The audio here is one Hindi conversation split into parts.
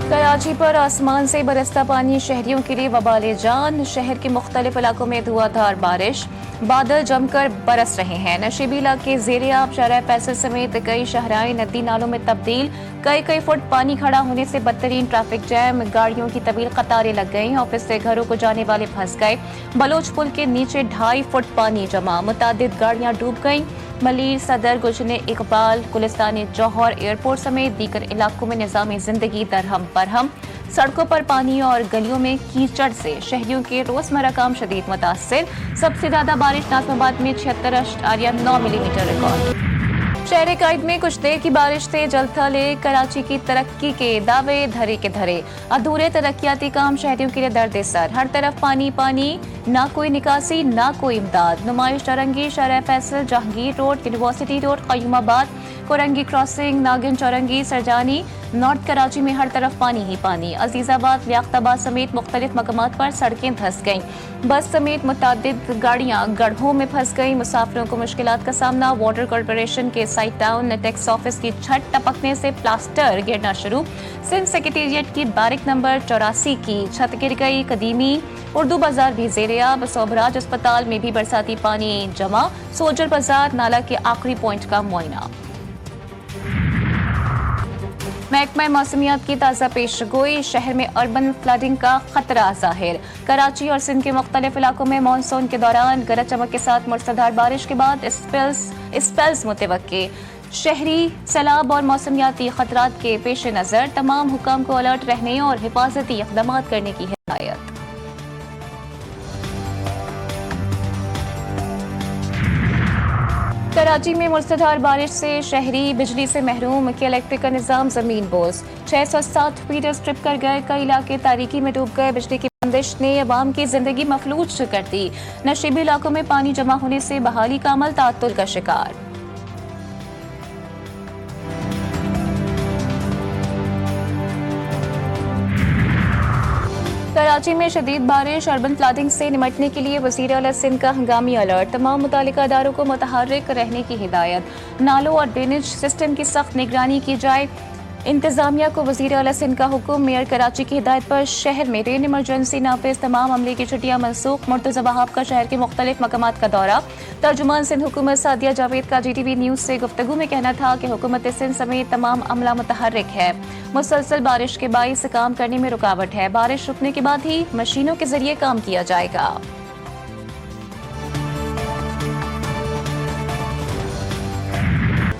कराची पर आसमान से बरसता पानी शहरियों के लिए वबाले जान। शहर के मुख्तलिफ इलाकों में धुआंधार बारिश, बादल जमकर बरस रहे हैं। नशीबी इलाके ज़ेरे-आब, शाहराह फैसल समेत कई शहराएं नदी नालों में तब्दील। कई फुट पानी खड़ा होने से बदतरीन ट्रैफिक जैम, गाड़ियों की तवील कतारें लग गईं। ऑफिस से घरों को जाने वाले फंस गए। बलोच पुल के नीचे 2.5 फुट पानी जमा, मुतादिद गाड़ियां डूब गईं। मलीर, सदर, गुजने इकबाल, गुलिस्तानी जौहर, एयरपोर्ट समेत दीगर इलाकों में निज़ामी जिंदगी दरहम बरहम। सड़कों पर पानी और गलियों में कीचड़ से शहरियों के रोजमर्रा काम शदीद मुतासिर। सबसे ज्यादा बारिश नाज़िमाबाद में 76.9 मिलीमीटर रिकॉर्ड। शहर कायद में कुछ देर की बारिश से जलथल कराची की तरक्की के दावे धरे के धरे। अधूरे तरक्याती काम शहरियों के लिए दर्द सर। हर तरफ पानी पानी, ना कोई निकासी ना कोई इमदाद। Numaish Chowrangi, Shahrah Faisal, Jahangir road, university road, Qayyumabad, Korangi crossing, Nagin Chowrangi, Sarjani, north Karachi में हर तरफ पानी ही पानी। अजीजाबाद, लियाकताबाद समेत मुख्तलिफ मकामात पर सड़कें धंस गईं। बस समेत मुतादिद गाड़ियां गड्ढों में फंस गईं। मुसाफिरों को मुश्किलात का सामना। वाटर कॉरपोरेशन के साइट टाउन टैक्स ऑफिस की छत टपकने से प्लास्टर गिरना शुरू। सिंध सेक्रेटेरिएट की बारिक नंबर 84 की छत गिर गई। कदीमी उर्दू बाजार भी ज़ेरे-आब। सोभराज अस्पताल में भी बरसाती पानी जमा। सोजर बाजार नाला के आखिरी पॉइंट का मुआयना। महकमा मौसमियात की ताज़ा पेशगोई। शहर में अर्बन फ्लडिंग का खतरा जाहिर। कराची और सिंध के मुख्तलिफ इलाकों में मानसून के दौरान गरज चमक के साथ मूसलाधार बारिश के बाद स्पेल्स मुतवक्के। शहरी सैलाब और मौसमियाती खतरात के पेश नज़र तमाम हुकाम को अलर्ट रहने और हिफाजती इक़दाम करने की हिदायत। कराची में मूसलाधार बारिश से शहरी बिजली से महरूम। के इलेक्ट्रिक का निज़ाम जमीन बोझ। 660 फीट स्ट्रिप कर गए। कई इलाके तारीकी में डूब गए। बिजली की बंदिश ने अवाम की जिंदगी मफलूज कर दी। नशीबी इलाकों में पानी जमा होने से बहाली का अमल ताअत्तुल का शिकार। कराची में शदीद बारिश, अर्बन फ्लडिंग से निपटने के लिए वज़ीर आला सिंध का हंगामी अलर्ट। तमाम मुतालिका इदारों को मुतहर्रिक रहने की हिदायत। नालों और ड्रेनेज सिस्टम की सख्त निगरानी की जाए। इंतजामिया को वज़ीर आला सिंध का हुक्म। मेयर कराची की हिदायत पर शहर में रेन इमरजेंसी नाफिज। तमाम अमले की छुट्टियां मनसूख। मुर्तज़ा वहाब का शहर के मुख्तलिफ मकामात का दौरा। तर्जुमान सिंध हुकूमत सादिया जावेद का GTV न्यूज़ से गुफ्तगू में कहना था कि हुकूमत सिंध समेत तमाम अमला मुतहर्रिक है। मुसलसल बारिश के बाइस काम करने में रुकावट है। बारिश रुकने के बाद ही मशीनों के जरिए काम किया जाएगा।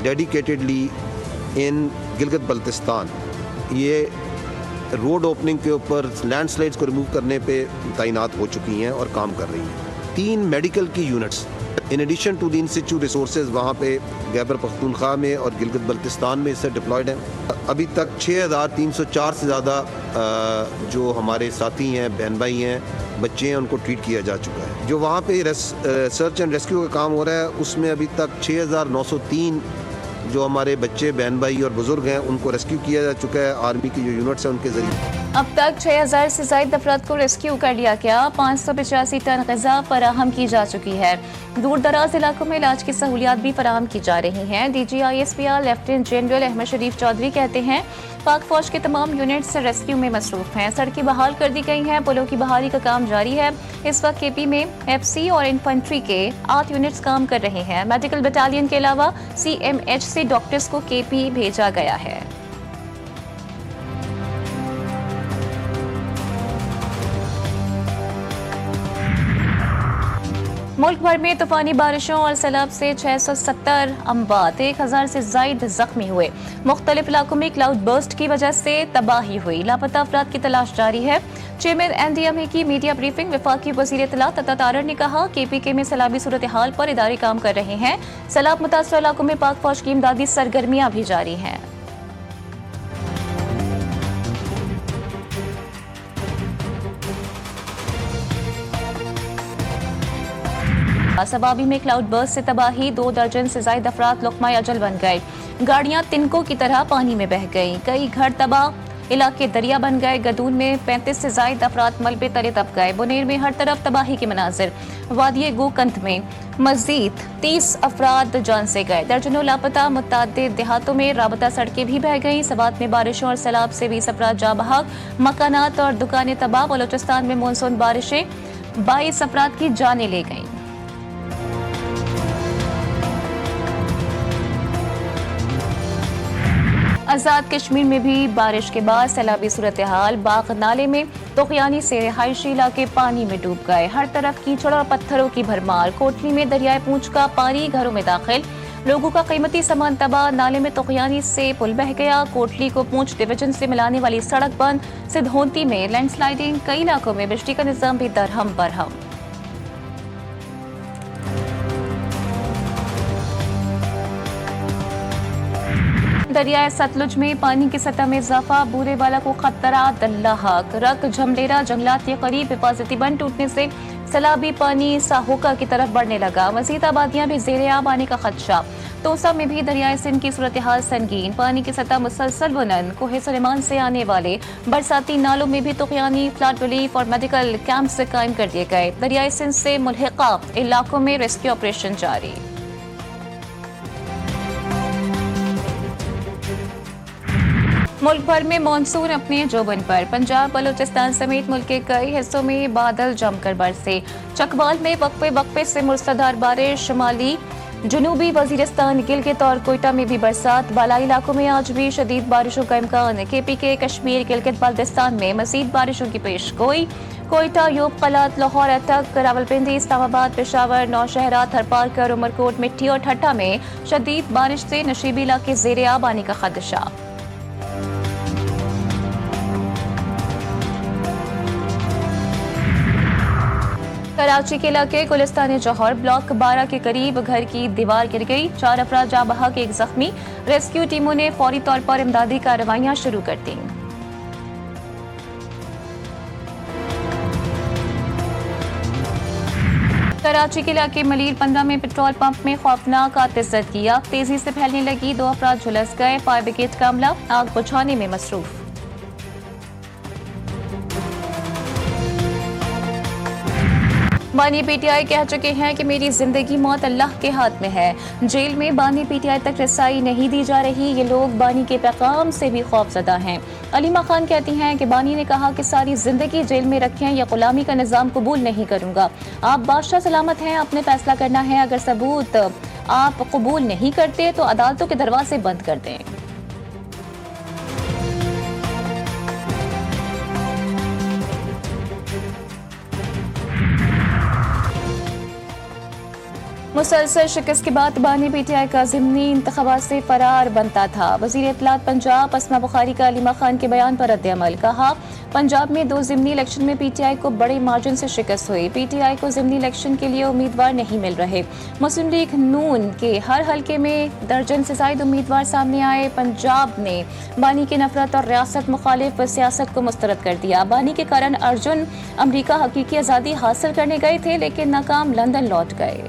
डेडिकेटेडली इन गिलगित बल्तिस्तान ये रोड ओपनिंग के ऊपर लैंडस्लाइड्स को रिमूव करने पे तैनात हो चुकी हैं और काम कर रही हैं। 3 मेडिकल की units in addition to the in situ resources वहाँ पे खैबर पख्तूनख्वा में और गिलगित बल्तिस्तान में इससे डिप्लॉयड हैं। अभी तक 6304 से ज़्यादा जो हमारे साथी हैं, बहन भाई हैं, बच्चे हैं, उनको ट्रीट किया जा चुका है। जो वहाँ पे सर्च एंड रेस्क्यू का काम हो रहा है उसमें अभी तक 6903 जो हमारे बच्चे, बहन भाई और बुजुर्ग हैं उनको रेस्क्यू किया जा चुका है आर्मी की जो यूनिट्स हैं उनके जरिए। अब तक 6000 से ज्यादा अफराद को रेस्क्यू कर लिया गया। 585 टन ग़िज़ा फराहम की जा चुकी है। दूर दराज इलाकों में इलाज की सहूलियात भी फराहम की जा रही हैं। DGISPR लेफ्टिनेंट जनरल अहमद शरीफ चौधरी कहते हैं पाक फौज के तमाम यूनिट्स रेस्क्यू में मसरूफ हैं। सड़कें बहाल कर दी गई हैं। पुलों की बहाली का काम जारी है। इस वक्त KP में FC और इन्फेंट्री के 8 यूनिट्स काम कर रहे हैं। मेडिकल बटालियन के अलावा CMH से डॉक्टर्स को KP भेजा गया है। मुल्क भर में तूफानी बारिशों और सैलाब से 670 अमवात, 1000 से जायद जख्मी हुए। मुख्तलिफ इलाकों में क्लाउड बर्स्ट की वजह से तबाही हुई। लापता अफराद की तलाश जारी है। चेयरमैन NDMA की मीडिया ब्रीफिंग। वफाकी वज़ीर इत्तलात अता तारर ने कहा KPK में सैलाबी सूरत हाल पर इदारे काम कर रहे हैं। सैलाब मुतासर इलाकों में पाक फौज की इमदादी सरगर्मियां भी जारी हैं। सबाबी में क्लाउड बर्स्ट से तबाही, 2 दर्जन से ज्यादा अफराद लुक़मा अजल बन गए। गाड़ियां तिनकों की तरह पानी में बह गईं। कई घर तबाह। इलाके दरिया बन गए। गदून में 35 से जायद अफराद मलबे तले दब गए। बुनेर में हर तरफ तबाही के मनाजिर। वादिये गोकंत में मजीद 30 अफराद जान से गए। दर्जनों लापता। मुतअद्दिद देहातों में राबता सड़कें भी बह गईं। सवात में बारिशों और सैलाब से 20 अफराद जाँ बहक। मकानात और दुकानें तबाह। बलोचिस्तान में मानसून बारिशें 22 अफराद की जानें ले गईं। आजाद कश्मीर में भी बारिश के बाद सैलाबी सूरत हाल। बाग नाले में तोखयानी से रिहायशी इलाके पानी में डूब गए। हर तरफ कीचड़ और पत्थरों की भरमार। कोटली में दरियाए पूंछ का पानी घरों में दाखिल। लोगों का कीमती सामान तबाह। नाले में तोखयानी से पुल बह गया। कोटली को पूंछ डिवीजन से मिलाने वाली सड़क बंद। सिद्धोंती में लैंडस्लाइडिंग। कई इलाकों में बिजली का निजाम भी दरहम बरहम। दरियाए सतलुज में पानी की सतह में इजाफा। बूरेवाला को खतरा। दल्लाहक रक झमलेरा जंगलात के करीब हिफाजती बंद टूटने से सैलाबी पानी साहोका की तरफ बढ़ने लगा। मजीद आबादियां भी जेर आब आने का खदशा। तोसा में भी दरियाए सिंध की सूरत हाल संगीन। पानी की सतह मुसलसल बुलंद। कोहे सुलेमान से आने वाले बरसाती नालों में भी तुगयानी, फ्लड रिलीफ और मेडिकल कैंप कायम कर दिए गए। दरियाए सिंध से मुल्हिका इलाकों में रेस्क्यू ऑपरेशन जारी। मुल्क भर में मानसून अपने जोबन पर। पंजाब बलूचिस्तान समेत मुल्क के कई हिस्सों में बादल जमकर बरसे। चकवाल में वक्फे वक्फे से मुसलधार बारिश। शुमाली जुनूबी वजीरिस्तान, गिलगित और कोयटा में भी बरसात। बालाई इलाकों में आज भी शदीद बारिशों का इम्कान। KPK कश्मीर, गिलगित बाल्टिस्तान में मजीद बारिशों की पेशगोई। कोयटा, यूब, कलात, लाहौर, अटक, रावलपिंडी, इस्लामाबाद, पेशावर, नौशहरा, थरपारकर, उमरकोट, मिट्टी और ठट्टा में शदीद बारिश से नशीबी इलाके जेर आब आने का खदशा। कराची के इलाके गुलिस्तान जौहर ब्लॉक 12 के करीब घर की दीवार गिर गई। 4 अफराद जाँ बहक, 1 जख्मी। रेस्क्यू टीमों ने फौरी तौर पर इमदादी कार्रवाइयां शुरू कर दी। कराची के इलाके मलीर 15 में पेट्रोल पंप में खौफनाक आतिशबाजी की आग तेजी से फैलने लगी। 2 अफराद झुलस गए। फायर ब्रिगेड का अमला आग बुझाने में मसरूफ। बानी PTI कह चुके हैं कि मेरी जिंदगी मौत अल्लाह के हाथ में है। जेल में बानी PTI तक रसाई नहीं दी जा रही। ये लोग बानी के पैगाम से भी खौफजदा हैं। अलीमा खान कहती हैं कि बानी ने कहा कि सारी जिंदगी जेल में रखें या गुलामी का निजाम कबूल नहीं करूंगा। आप बादशाह सलामत हैं, आपने फैसला करना है। अगर सबूत आप कबूल नहीं करते तो अदालतों के दरवाजे बंद कर दें। मुसलसल शिकस्त के बाद बानी PTI का ज़िमनी इंतखाबात से फरार बनता था। वज़ीर इत्तलात पंजाब अस्मा बुखारी का अलीमा खान के बयान पर रद्द-ए-अमल। कहा, पंजाब में 2 ज़िमनी इलेक्शन में PTI को बड़े मार्जिन से शिकस्त हुई। PTI को ज़िमनी इलेक्शन के लिए उम्मीदवार नहीं मिल रहे। मुस्लिम लीग नून के हर हल्के में दर्जन से ज़ायद उम्मीदवार सामने आए। पंजाब ने बानी की नफरत और रियासत मुखालिफ सियासत को मुस्तरद कर दिया। बानी के कारण अर्जुन अमरीका हकीकी आज़ादी हासिल करने गए थे लेकिन नाकाम लंदन लौट गए।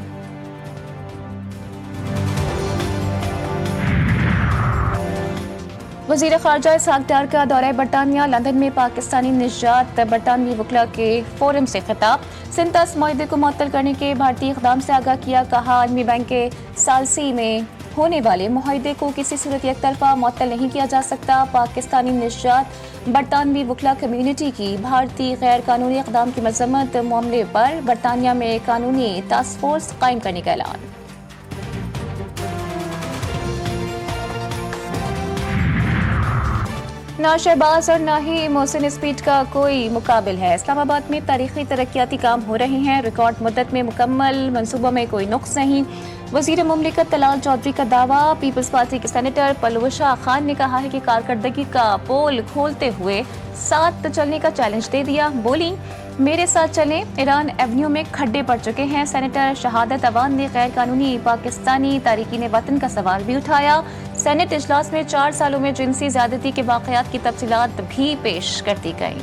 वज़ीर ख़ारजा इसहाक डार का दौरा बरतानिया। लंदन में पाकिस्तानी निजात बरतानवी वकला के फोरम से खिताब। सिंतस माहदे को मुअत्तल करने के भारतीय इक़दाम से आगाह किया। कहा, आलमी बैंक के सालसी में होने वाले मुआहदे को किसी सूरत एक तरफा मुअत्तल नहीं किया जा सकता। पाकिस्तानी निजात बरतानवी वकला कम्यूनिटी की भारतीय गैर कानूनी इक़दाम की मज़म्मत। मामले पर बरतानिया में कानूनी टास्क फोर्स कायम करने का ऐलान। ना शहबाज और ना ही मोहसिन स्पीड का कोई मुकाबिल है। इस्लामाबाद में तारीखी तरक्याती काम हो रहे हैं। रिकॉर्ड मुद्दत में मुकम्मल। मंसूबों में कोई नुक्स नहीं। वज़ीर मुमलिकत तलाल चौधरी का दावा। पीपल्स पार्टी के सेनेटर पलवशा खान ने कहा है कि कारकर्दगी का पोल खोलते हुए साथ चलने का चैलेंज दे दिया। बोली, मेरे साथ चलें। ईरान एवेन्यू में खड्डे पड़ चुके हैं। सेनेटर शहादत अवान ने गैर कानूनी पाकिस्तानी तारिकीन वतन का सवाल भी उठाया। सेनेट इजलास में 4 सालों में जिनसी ज्यादती के वाक़यात की तफसीलात भी पेश कर दी गई।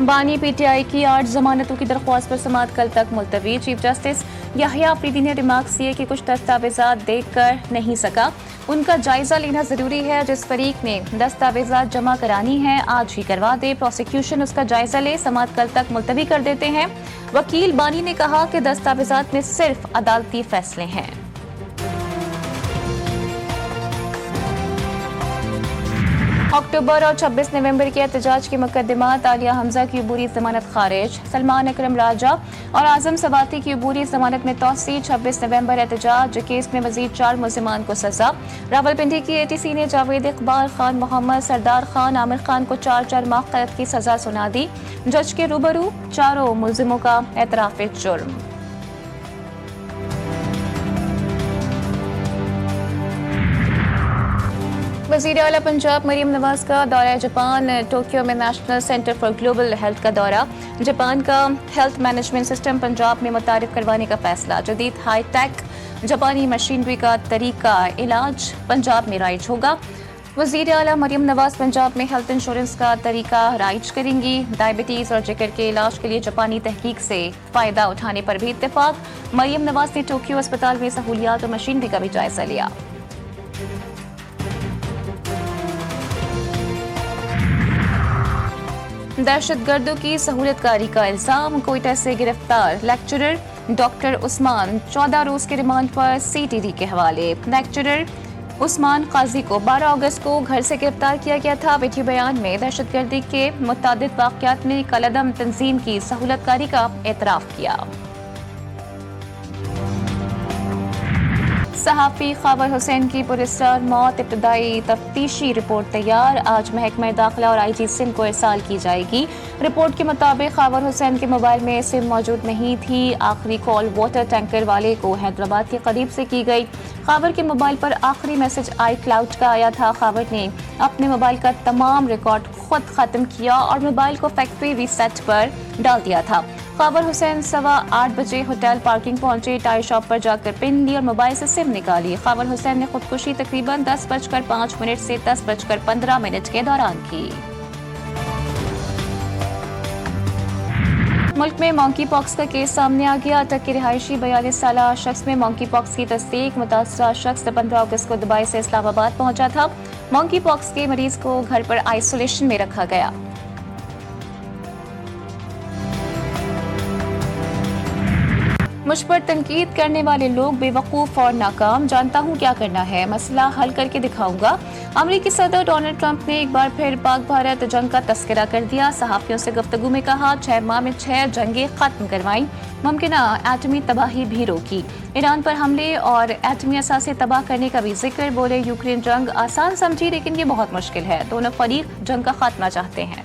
बानी PTI की 8 जमानतों की दरख्वास्त पर समाअत कल तक मुलतवी। चीफ जस्टिस याहिया अफरीदी ने रिमार्क्स दिए कि कुछ दस्तावेजात देख कर नहीं सका, उनका जायजा लेना जरूरी है। जिस फरीक ने दस्तावेजात जमा करानी है आज ही करवा दे, प्रोसिक्यूशन उसका जायजा ले, समाअत कल तक मुलतवी कर देते हैं। वकील बानी ने कहा कि दस्तावेजात में सिर्फ अदालती फैसले हैं। अक्टूबर और 26 नवंबर के एहतजाज के मुकदमात, आलिया हमजा की अबूरी जमानत खारिज, सलमान अकरम राजा और आजम सवाती की अबूरी जमानत में तौसी। 26 नवंबर एहतजाज केस में मजीद 4 मुलजिमान को सजा। रावलपिंडी की ATC ने जावेद इकबाल खान, मोहम्मद सरदार खान, आमिर खान को 4 माह कैद की सजा सुना दी। जज के रूबरू चारों मुलजिमों का एतराफ जुर्म। वज़ीर आला पंजाब मरीम नवाज का दौरा जापान, टोक्यो में national centre for global health का दौरा। जापान का हेल्थ मैनेजमेंट सिस्टम पंजाब में मुतारिफ करवाने का फैसला। जदीद हाई टेक जापानी मशीनरी का तरीका इलाज पंजाब में राइज होगा। वज़ीर आला मरीम नवाज पंजाब में हेल्थ इंश्योरेंस का तरीका राइज करेंगी। डायबिटीज़ और जिगर के इलाज के लिए जापानी तहकीक से फ़ायदा उठाने पर भी इत्तेफाक। मरीम नवाज ने टोक्यो अस्पताल में सहूलियात और मशीनरी का भी जायजा लिया। दहशतगर्दों की सहूलतकारी का इल्जाम, कोयटा से गिरफ्तार लेक्चरर डॉक्टर उस्मान 14 रोज के रिमांड पर CTD के हवाले। लेक्चरर उस्मान काजी को 12 अगस्त को घर से गिरफ्तार किया गया था। वीडियो बयान में दहशतगर्दी के मुतादिद वाक़यात में कलअदम तंजीम की सहूलतकारी का एतराफ़ किया। सहाफ़ी ख़ावर हुसैन की पुरस्कार मौत, इब्तदाई तफ्तीशी रिपोर्ट तैयार, आज महकमा दाखिला और IG सिंध को इरसाल की जाएगी। रिपोर्ट के मुताबिक ख़ावर हुसैन के मोबाइल में सिम मौजूद नहीं थी। आखिरी कॉल वाटर टैंकर वाले को हैदराबाद के करीब से की गई। ख़ावर के मोबाइल पर आखिरी मैसेज iCloud का आया था। ख़ावर ने अपने मोबाइल का तमाम रिकॉर्ड खुद ख़त्म किया और मोबाइल को फैक्ट्री रीसेट पर डाल दिया था। ख़ावर हुसैन 8:15 बजे होटल पार्किंग पहुंचे, टायर शॉप पर जाकर पिन ली और मोबाइल से सिम निकाली। ख़ावर हुसैन ने खुदकुशी तकरीबन 10:05 से 10:15 के दौरान की। मुल्क में मॉन्की पॉक्स का केस सामने आ गया। अटक के रिहायशी 42 साला शख्स में मॉन्की पॉक्स की तस्दीक। मुतासरा शख्स 15 अगस्त को दुबई से इस्लामाबाद पहुंचा था। मॉन्की पॉक्स के मरीज को घर पर आइसोलेशन में रखा गया। मुझ पर तनकीद करने वाले लोग बेवकूफ़ और नाकाम, जानता हूँ क्या करना है, मसला हल करके दिखाऊंगा। अमेरिकी सदर डोनाल्ड ट्रंप ने एक बार फिर पाक भारत जंग का तस्करा कर दिया। सहाफ़ियों से गुफ्तगू में कहा 6 माह में 6 जंगें ख़त्म करवाईं, मुमकिना एटमी तबाही भी रोकी। ईरान पर हमले और एटमी असासे तबाह करने का भी जिक्र। बोले यूक्रेन जंग आसान समझी लेकिन ये बहुत मुश्किल है। दोनों फरीक जंग का खात्मा चाहते हैं।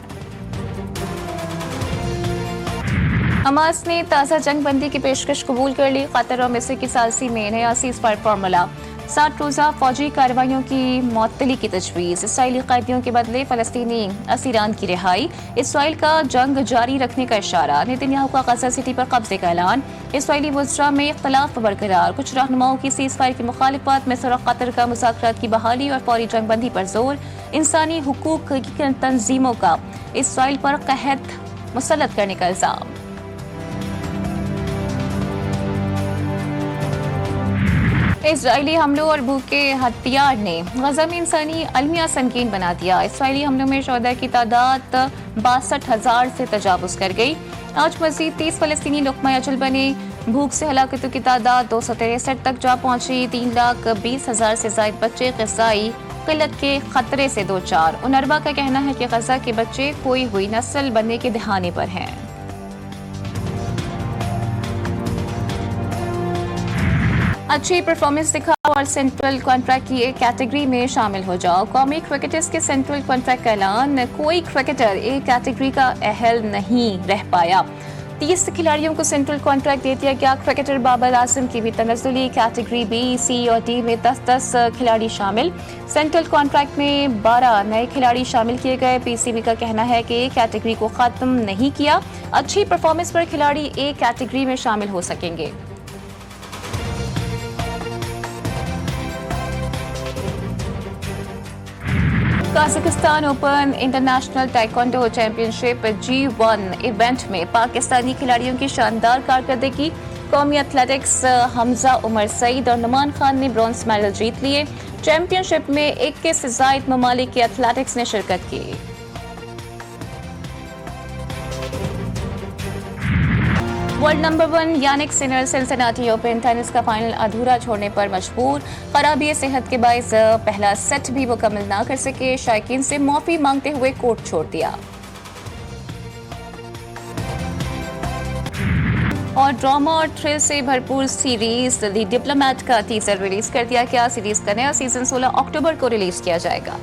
हमास ने ताज़ा जंग बंदी की पेशकश कबूल कर ली। कतर और मिस्र की सालसी में नया सीज़फायर फार्मूला। 60 रोज़ा फौजी कार्रवाइयों की मुअत्तली की तजवीज़। इसराइली कैदियों के बदले फ़लस्तीनी असीरान की रिहाई। इसराइल का जंग जारी रखने का इशारा। नेतन्याहू का गज़ा सिटी पर कब्जे का ऐलान। इसराइली वज़रा में इख्तलाफ बरकरार। कुछ रहनुमाओं की सीज़फायर की मुखालिफत। मिस्र और कतर का मुज़ाकरात की बहाली और फौरी जंग बंदी पर जोर। इंसानी हुकूक की तंजीमों का इसराइल पर कहत मुसल्लत करने का इल्ज़ाम। इजरायली हमलों और भूख के हथियार ने गजा में इंसानी अलमिया संगीन बना दिया। इसराइली हमलों में शोहदा की तादाद 62,000 से तजावुज़ कर गई। आज मज़ीद 30 फ़लस्तीनी लुक़मा अजल बने। भूख से हलाकतों की तादाद 263 तक जा पहुंची। 3,20,000 से ज़ायद बच्चे ग़िज़ाई क़िल्लत के ख़तरे से दो चार। उनरवा का कहना है कि गजा के बच्चे खोई हुई नस्ल बनने के दहाने पर हैं। अच्छी परफॉर्मेंस दिखाओ और सेंट्रल कॉन्ट्रैक्ट की एक कैटेगरी में शामिल हो जाओ। कौमी क्रिकेटर्स के सेंट्रल कॉन्ट्रैक्ट का ऐलान। कोई क्रिकेटर एक कैटेगरी का अहल नहीं रह पाया। 30 खिलाड़ियों को सेंट्रल कॉन्ट्रैक्ट दे दिया गया। क्रिकेटर बाबर आजम की भी तनज़्ज़ुली कैटेगरी B, C और D में 10-10 खिलाड़ी शामिल। सेंट्रल कॉन्ट्रैक्ट में 12 नए खिलाड़ी शामिल किए गए। PCB का कहना है कि कैटेगरी को ख़त्म नहीं किया। अच्छी परफॉर्मेंस पर खिलाड़ी एक कैटेगरी में शामिल हो सकेंगे। Kazakhstan open international taekwondo championship G1 event में पाकिस्तानी खिलाड़ियों की शानदार कारकर्दगी। कौमी एथलेटिक्स हमजा उमर सईद और नुमान खान ने ब्रॉन्ज मेडल जीत लिए। चैंपियनशिप में 21 से ज़ायद ममालिक की एथलेटिक्स ने शिरकत की। World number 1 Jannik Sinner Cincinnati Open tennis का फाइनल अधूरा छोड़ने पर मजबूर। खराबी सेहत के बायस पहला सेट भी मुकम्मल ना कर सके। शायकीन से माफी मांगते हुए कोर्ट छोड़ दिया। और ड्रामा और थ्रिल से भरपूर सीरीज द डिप्लोमेट का टीजर रिलीज कर दिया गया। सीरीज का नया सीजन 16 अक्टूबर को रिलीज किया जाएगा।